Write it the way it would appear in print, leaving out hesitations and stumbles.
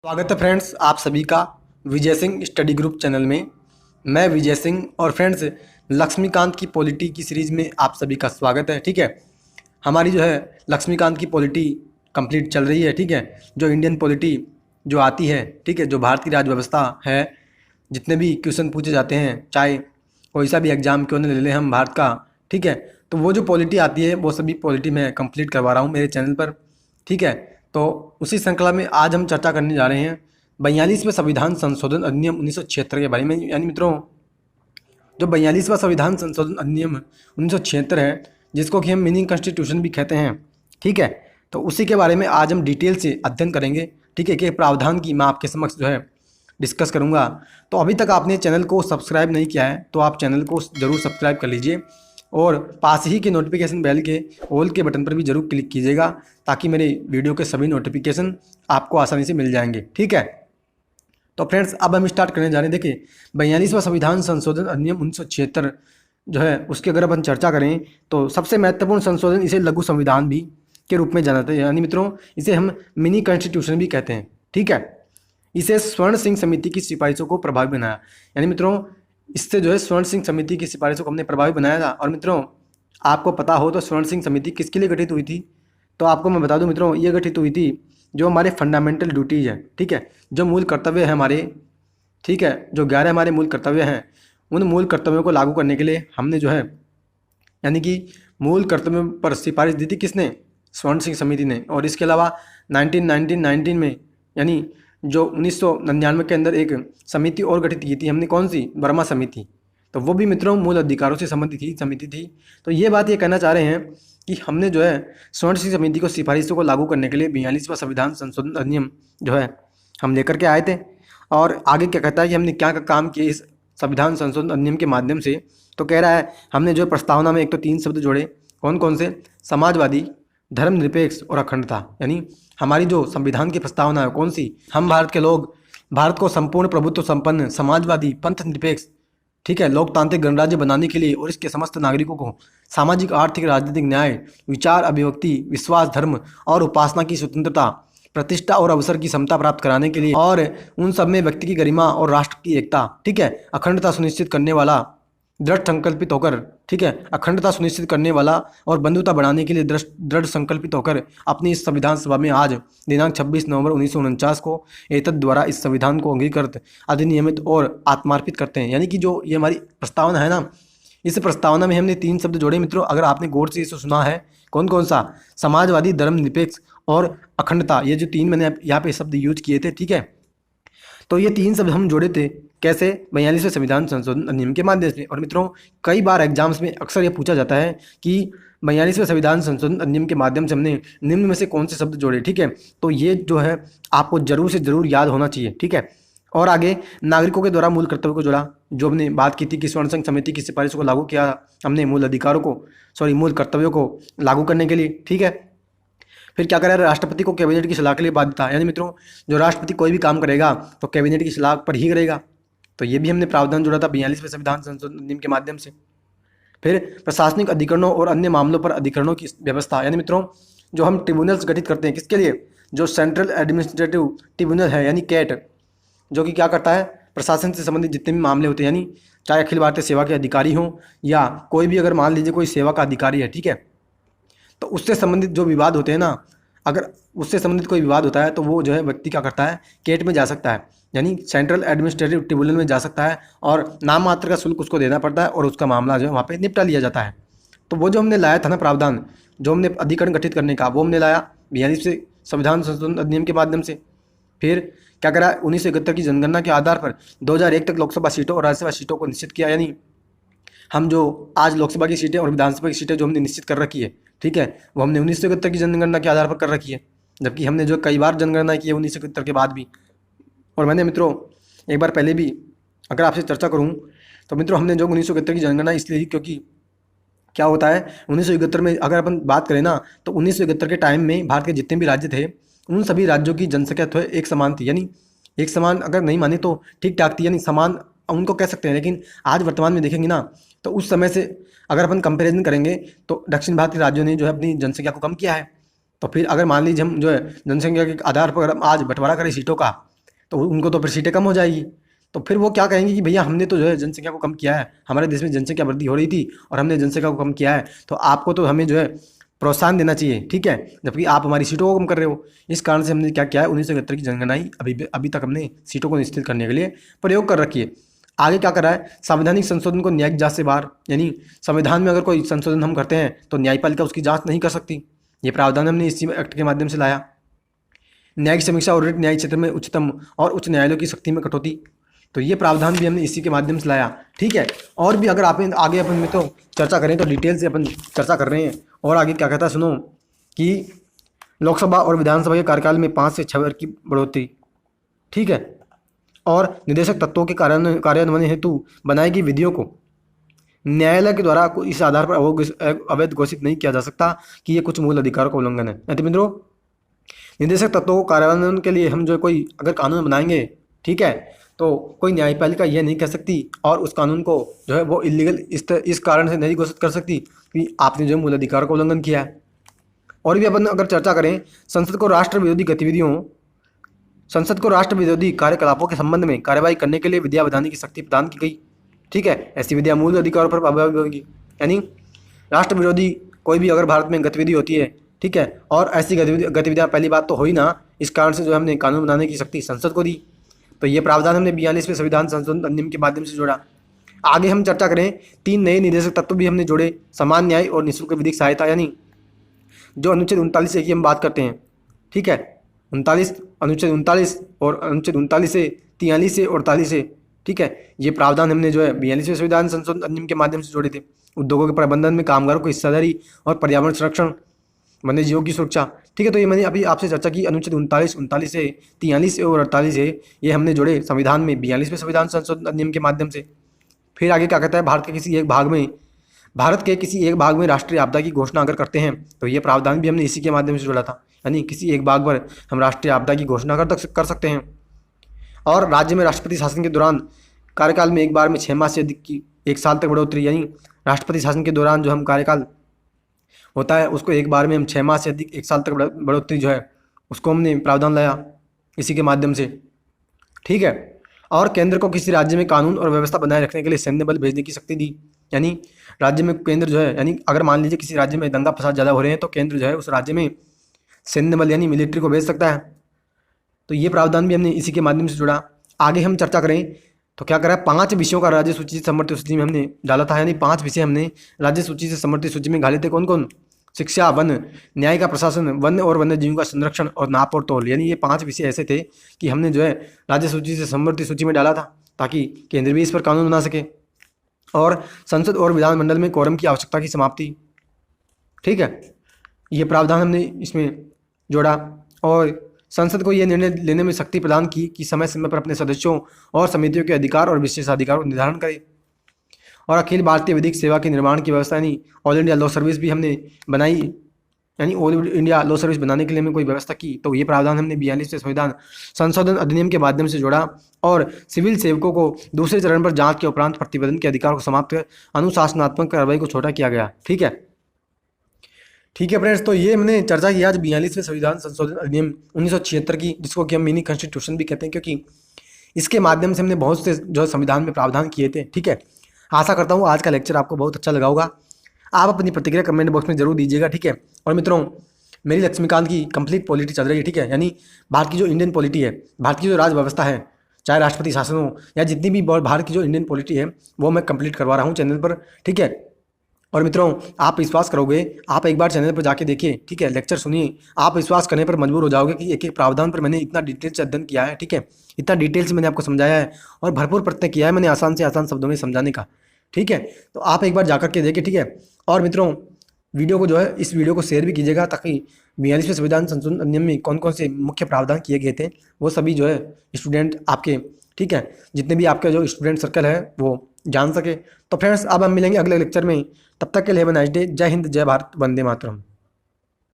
स्वागत है फ्रेंड्स आप सभी का Vijay Singh study group channel में। मैं विजय सिंह और फ्रेंड्स लक्ष्मीकांत की पॉलिटी की सीरीज़ में आप सभी का स्वागत है। ठीक है, हमारी जो है लक्ष्मीकांत की पॉलिटी कंप्लीट चल रही है। ठीक है, जो इंडियन पॉलिटी जो आती है, ठीक है, जो भारत की राज्य व्यवस्था है, जितने भी क्वेश्चन पूछे जाते हैं, चाहे कोई सा भी एग्जाम क्यों न ले लें हम भारत का, ठीक है, तो वो जो पॉलिटी आती है वो सभी पॉलिटी मैं कंप्लीट करवा रहा हूँ मेरे चैनल पर। ठीक है, तो उसी श्रृंखला में आज हम चर्चा करने जा रहे हैं 42वें संविधान संशोधन अधिनियम 1976 के बारे में। यानी मित्रों, जो 42वां संविधान संशोधन अधिनियम 1976 है, जिसको कि हम मिनी कॉन्स्टिट्यूशन भी कहते हैं, ठीक है, तो उसी के बारे में आज हम डिटेल से अध्ययन करेंगे। ठीक है, कि प्रावधान की मैं आपके समक्ष जो है डिस्कस करूंगा। तो अभी तक आपने चैनल को सब्सक्राइब नहीं किया है तो आप चैनल को ज़रूर सब्सक्राइब कर लीजिए और पास ही के नोटिफिकेशन बेल के ऑल के बटन पर भी ज़रूर क्लिक कीजिएगा, ताकि मेरे वीडियो के सभी नोटिफिकेशन आपको आसानी से मिल जाएंगे। ठीक है, तो फ्रेंड्स अब हम स्टार्ट करने जा रहे हैं। देखिए, 42वां संविधान संशोधन अधिनियम 1976 जो है, उसकी अगर अपन चर्चा करें तो सबसे महत्वपूर्ण संशोधन इसे लघु संविधान भी के रूप में जाना जाता है। यानी मित्रों, इसे हम मिनी कॉन्स्टिट्यूशन भी कहते हैं। ठीक है, इसे स्वर्ण सिंह समिति की सिफारिशों को प्रभावी बनाया। यानी मित्रों, इससे जो है स्वर्ण सिंह समिति की सिफारिशों को हमने प्रभावी बनाया था। और मित्रों, आपको पता हो तो स्वर्ण सिंह समिति किसके लिए गठित हुई थी, तो आपको मैं बता दूं मित्रों, ये गठित हुई थी जो हमारे फंडामेंटल ड्यूटीज है, ठीक है, जो मूल कर्तव्य है हमारे, ठीक है, जो 11 हमारे मूल कर्तव्य हैं, उन मूल कर्तव्यों को लागू करने के लिए हमने जो है, यानी कि मूल कर्तव्यों पर सिफारिश दी थी किसने, स्वर्ण सिंह समिति ने। और इसके अलावा 1919 में, यानी जो 1999 के अंदर एक समिति और गठित की थी हमने, कौन सी, वर्मा समिति, तो वो भी मित्रों मूल अधिकारों से संबंधित ही समिति थी। तो ये बात ये कहना चाह रहे हैं कि हमने जो है स्वर्ण सिंह समिति को सिफारिशों को लागू करने के लिए 42वां संविधान संशोधन अधिनियम जो है हम लेकर के आए थे। और आगे क्या कहता है कि हमने क्या काम किए इस संविधान संशोधन अधिनियम के माध्यम से, तो कह रहा है हमने जो प्रस्तावना में एक तो 3 शब्द जोड़े, कौन कौन से, समाजवादी, धर्मनिरपेक्ष और अखंडता। यानी हमारी जो संविधान की प्रस्तावना है कौन सी, हम भारत के लोग भारत को संपूर्ण प्रभुत्व संपन्न, समाजवादी, पंथ निरपेक्ष, ठीक है, लोकतांत्रिक गणराज्य बनाने के लिए और इसके समस्त नागरिकों को सामाजिक, आर्थिक, राजनीतिक न्याय, विचार अभिव्यक्ति, विश्वास, धर्म और उपासना की स्वतंत्रता, प्रतिष्ठा और अवसर की समता प्राप्त कराने के लिए, और उन सब में व्यक्ति की गरिमा और राष्ट्र की एकता, ठीक है, अखंडता सुनिश्चित करने वाला, दृढ़ संकल्पित होकर, ठीक है, अखंडता सुनिश्चित करने वाला और बंधुता बढ़ाने के लिए दृढ़ संकल्पित होकर अपनी इस संविधान सभा में आज दिनांक 26 नवंबर 1949 को एतद द्वारा इस संविधान को अंगीकृत, अधिनियमित और आत्मार्पित करते हैं। यानी कि जो ये हमारी प्रस्तावना है ना, इस प्रस्तावना में हमने 3 शब्द जोड़े मित्रों, अगर आपने गौर से इसे सुना है, कौन कौन सा, समाजवादी, धर्मनिरपेक्ष और अखंडता, ये जो 3 मैंने यहाँ पे शब्द यूज किए थे। ठीक है, तो ये 3 शब्द हम जोड़े थे कैसे, 42वें संविधान संशोधन अधिनियम के माध्यम से। और मित्रों, कई बार एग्जाम्स में अक्सर ये पूछा जाता है कि 42वें संविधान संशोधन अधिनियम के माध्यम से हमने निम्न में से कौन से शब्द जोड़े। ठीक है, तो ये जो है आपको जरूर से जरूर याद होना चाहिए। ठीक है, और आगे नागरिकों के द्वारा मूल कर्तव्य को जोड़ा, जो हमने बात की थी कि स्वर्ण सिंह समिति की सिफारिशों को लागू किया हमने मूल अधिकारों को, मूल कर्तव्यों को लागू करने के लिए। ठीक है, फिर क्या करें, राष्ट्रपति को कैबिनेट की सलाह के लिए बाध्यता, यानी मित्रों जो राष्ट्रपति कोई भी काम करेगा तो कैबिनेट की सलाह पर ही करेगा, तो ये भी हमने प्रावधान जोड़ा था 42वें संविधान संशोधन अधिनियम के माध्यम से। फिर प्रशासनिक अधिकरणों और अन्य मामलों पर अधिकरणों की व्यवस्था, यानी मित्रों जो हम ट्रिब्यूनल्स गठित करते हैं, किसके लिए, जो सेंट्रल एडमिनिस्ट्रेटिव ट्रिब्यूनल है, यानी कैट, जो कि क्या करता है, प्रशासन से संबंधित जितने भी मामले होते हैं, यानी चाहे अखिल भारतीय सेवा के अधिकारी हों या कोई भी, अगर मान लीजिए कोई सेवा का अधिकारी है, ठीक है, तो उससे संबंधित जो विवाद होते हैं ना, अगर उससे संबंधित कोई विवाद होता है तो वो जो है व्यक्ति क्या करता है, केट में जा सकता है, यानी सेंट्रल एडमिनिस्ट्रेटिव ट्रिब्यूनल में जा सकता है, और नाम मात्र का शुल्क उसको देना पड़ता है और उसका मामला जो है वहाँ पे निपटा लिया जाता है। तो वो जो हमने लाया था ना प्रावधान, जो हमने अधिकरण गठित करने का, वो हमने लाया 42वें संविधान संशोधन अधिनियम के माध्यम से। फिर क्या करा, 1971 की जनगणना के आधार पर 2001 तक लोकसभा सीटों और राज्यसभा सीटों को निश्चित किया। यानी हम जो आज लोकसभा की सीटें और विधानसभा की सीटें जो हमने निश्चित कर रखी है, ठीक है, वो हमने 1971 की जनगणना के आधार पर कर रखी है, जबकि हमने जो कई बार जनगणना की है 1971 के बाद भी। और मैंने मित्रों एक बार पहले भी अगर आपसे चर्चा करूं तो मित्रों, हमने जो 1971 की जनगणना इसलिए, क्योंकि क्या होता है 1971 में अगर अपन बात करें ना, तो 1971 के टाइम में भारत के जितने भी राज्य थे उन सभी राज्यों की जनसंख्या तो एक समान थी, यानी एक समान अगर नहीं माने तो ठीक ठाक थी, यानी समान उनको कह सकते हैं। लेकिन आज वर्तमान में देखेंगे ना, तो उस समय से अगर अपन कंपैरिजन करेंगे तो दक्षिण भारत के राज्यों ने जो है अपनी जनसंख्या को कम किया है, तो फिर अगर मान लीजिए हम जो है जनसंख्या के आधार पर अगर हम आज बंटवारा करें सीटों का, तो उनको तो फिर सीटें कम हो जाएगी। तो फिर वो क्या कहेंगे कि भैया हमने तो जो है जनसंख्या को कम किया है, हमारे देश में जनसंख्या वृद्धि हो रही थी और हमने जनसंख्या को कम किया है, तो आपको तो हमें जो है प्रोत्साहन देना चाहिए, ठीक है, जबकि आप हमारी सीटों को कम कर रहे हो। इस कारण से हमने क्या किया है, 1971 की जनगणना अभी तक हमने सीटों को निश्चित करने के लिए प्रयोग कर रखी है। आगे क्या कर रहा है, संवैधानिक संशोधन को न्यायिक जांच से बाहर, यानी संविधान में अगर कोई संशोधन हम करते हैं तो न्यायपालिका उसकी जांच नहीं कर सकती। ये प्रावधान हमने इसी एक्ट के माध्यम से लाया। न्यायिक समीक्षा और रिट न्यायिक क्षेत्र में उच्चतम और उच्च न्यायालयों की शक्ति में कटौती, तो ये प्रावधान भी हमने इसी के माध्यम से लाया, ठीक है। और भी अगर आप आगे अपन में तो चर्चा करें तो डिटेल से अपन चर्चा कर रहे हैं। और आगे क्या कहता है सुनो, कि लोकसभा और विधानसभा के कार्यकाल में 5 से 6 वर्ष की बढ़ोतरी, ठीक है। और निदेशक तत्वों के कार्यान्वयन हेतु बनाई गई विधियों को न्यायालय के द्वारा इस आधार पर अवैध घोषित नहीं किया जा सकता कि ये कुछ मूल अधिकारों का उल्लंघन है। तो मित्रों, निदेशक तत्वों को कार्यान्वयन के लिए हम जो कोई अगर कानून बनाएंगे, ठीक है, तो कोई न्यायपालिका यह नहीं कह सकती और उस कानून को जो है वो इलीगल इस कारण से नहीं घोषित कर सकती कि आपने जो मूल अधिकार का उल्लंघन किया है। और भी अपन अगर चर्चा करें, संसद को राष्ट्र विरोधी कार्यकलापों के संबंध में कार्रवाई करने के लिए विधियां बनाने की शक्ति प्रदान की गई, ठीक है। ऐसी विधियां मूल अधिकारों पर प्रभावी होंगी, यानी राष्ट्र विरोधी कोई भी अगर भारत में गतिविधि होती है, ठीक है, और ऐसी गतिविधियां पहली बात तो हो ही ना, इस कारण से जो हमने कानून बनाने की शक्ति संसद को दी। तो ये प्रावधान हमने 42वें संविधान संशोधन अधिनियम के माध्यम से जोड़ा। आगे हम चर्चा करें, 3 नए निदेशक तत्व भी हमने जोड़े, समान न्याय और निःशुल्क विधिक सहायता, यानी जो अनुच्छेद 39 से की हम बात करते हैं, ठीक है, अनुच्छेद 39 और अनुच्छेद 39 से 43 से और 48 से, ठीक है, ये प्रावधान हमने जो है 42वें संविधान संशोधन अधिनियम के माध्यम से जोड़े थे। उद्योगों के प्रबंधन में कामगारों की हिस्सेदारी और पर्यावरण संरक्षण, वन्य जीवों की सुरक्षा, ठीक है। तो ये मैंने अभी आपसे चर्चा की, अनुच्छेद 39 से 43 और 48 से ये हमने जोड़े संविधान में 42वें संविधान संशोधन अधिनियम के माध्यम से। फिर आगे क्या कहता है, भारत के किसी एक भाग में राष्ट्रीय आपदा की घोषणा अगर करते हैं तो ये प्रावधान भी हमने इसी के माध्यम से जोड़ा था, यानी किसी एक भाग पर हम राष्ट्रीय आपदा की घोषणा कर सकते हैं। और राज्य में राष्ट्रपति शासन के दौरान कार्यकाल में एक बार में 6 माह से अधिक की 1 साल तक बढ़ोतरी, यानी राष्ट्रपति शासन के दौरान जो हम कार्यकाल होता है उसको एक बार में हम 6 माह से अधिक 1 साल तक बढ़ोतरी जो है उसको हमने प्रावधान लाया इसी के माध्यम से, ठीक है। और केंद्र को किसी राज्य में कानून और व्यवस्था बनाए रखने के लिए सैन्य बल भेजने की शक्ति दी, यानी राज्य में केंद्र जो है, यानी अगर मान लीजिए किसी राज्य में दंगा फसाद ज़्यादा हो रहे हैं तो केंद्र जो है उस राज्य में सैन्य बल यानी मिलिट्री को भेज सकता है। तो ये प्रावधान भी हमने इसी के माध्यम से जुड़ा। आगे हम चर्चा करें तो क्या करा, 5 विषयों का राज्य सूची से समर्थित सूची में हमने डाला था, यानी 5 विषय हमने राज्य सूची से समर्थित सूची में डाले थे। कौन कौन? शिक्षा, वन, न्याय का प्रशासन, वन और वन्य जीवों का संरक्षण और नाप और तौल, यानी ये 5 विषय ऐसे थे कि हमने जो है राज्य सूची से समर्थित सूची में डाला था ताकि केंद्र भी इस पर कानून बना सके। और संसद और विधानमंडल में कोरम की आवश्यकता की समाप्ति, ठीक है, ये प्रावधान हमने इसमें जोड़ा। और संसद को यह निर्णय लेने में शक्ति प्रदान की कि समय समय पर अपने सदस्यों और समितियों के अधिकार और विशेषाधिकार को निर्धारण करे। और अखिल भारतीय विधिक सेवा के निर्माण की व्यवस्था यानी ऑल इंडिया लॉ सर्विस भी हमने बनाई, यानी ऑल इंडिया लॉ सर्विस बनाने के लिए हमने कोई व्यवस्था की। तो ये प्रावधान हमने 42वें संविधान संशोधन अधिनियम के माध्यम से जोड़ा। और सिविल सेवकों को दूसरे चरण पर जांच के उपरांत प्रतिवेदन के अधिकार को समाप्त कर अनुशासनात्मक कार्रवाई को छोटा किया गया, ठीक है। ठीक है फ्रेंड्स, तो ये हमने चर्चा की आज 42वें संविधान संशोधन अधिनियम 1976 की, जिसको कि हम मिनी कॉन्स्टिट्यूशन भी कहते हैं, क्योंकि इसके माध्यम से हमने बहुत से जो संविधान में प्रावधान किए थे, ठीक है। आशा करता हूँ आज का लेक्चर आपको बहुत अच्छा लगा होगा। आप अपनी प्रतिक्रिया कमेंट बॉक्स में जरूर दीजिएगा, ठीक है। और मित्रों, मेरी लक्ष्मीकांत की कंप्लीट पॉलिटी चल रही है, ठीक है, यानी भारत की जो इंडियन पॉलिटी है, भारत की जो राज व्यवस्था है, चाहे राष्ट्रपति शासन हो या जितनी भी भारत की जो इंडियन पॉलिटी है वो मैं कंप्लीट करवा रहा हूँ चैनल पर, ठीक है। और मित्रों, आप विश्वास करोगे, आप एक बार चैनल पर जाके देखिए, ठीक है, लेक्चर सुनिए, आप विश्वास करने पर मजबूर हो जाओगे कि एक एक प्रावधान पर मैंने इतना डिटेल से अध्ययन किया है, ठीक है, इतना डिटेल से मैंने आपको समझाया है और भरपूर प्रयत्न किया है मैंने आसान से आसान शब्दों में समझाने का, ठीक है। तो आप एक बार जाकर के देखिए, ठीक है। और मित्रों, वीडियो को जो है इस वीडियो को शेयर भी कीजिएगा ताकि 42वें संविधान संशोधन अधिनियम में कौन कौन से मुख्य प्रावधान किए गए थे वो सभी जो है स्टूडेंट आपके, ठीक है, जितने भी आपके जो स्टूडेंट सर्कल है वो जान सके। तो फ्रेंड्स, अब हम मिलेंगे अगले लेक्चर में, तब तक के लिए हैव अ नाइस डे। जय हिंद, जय भारत, वंदे मातरम।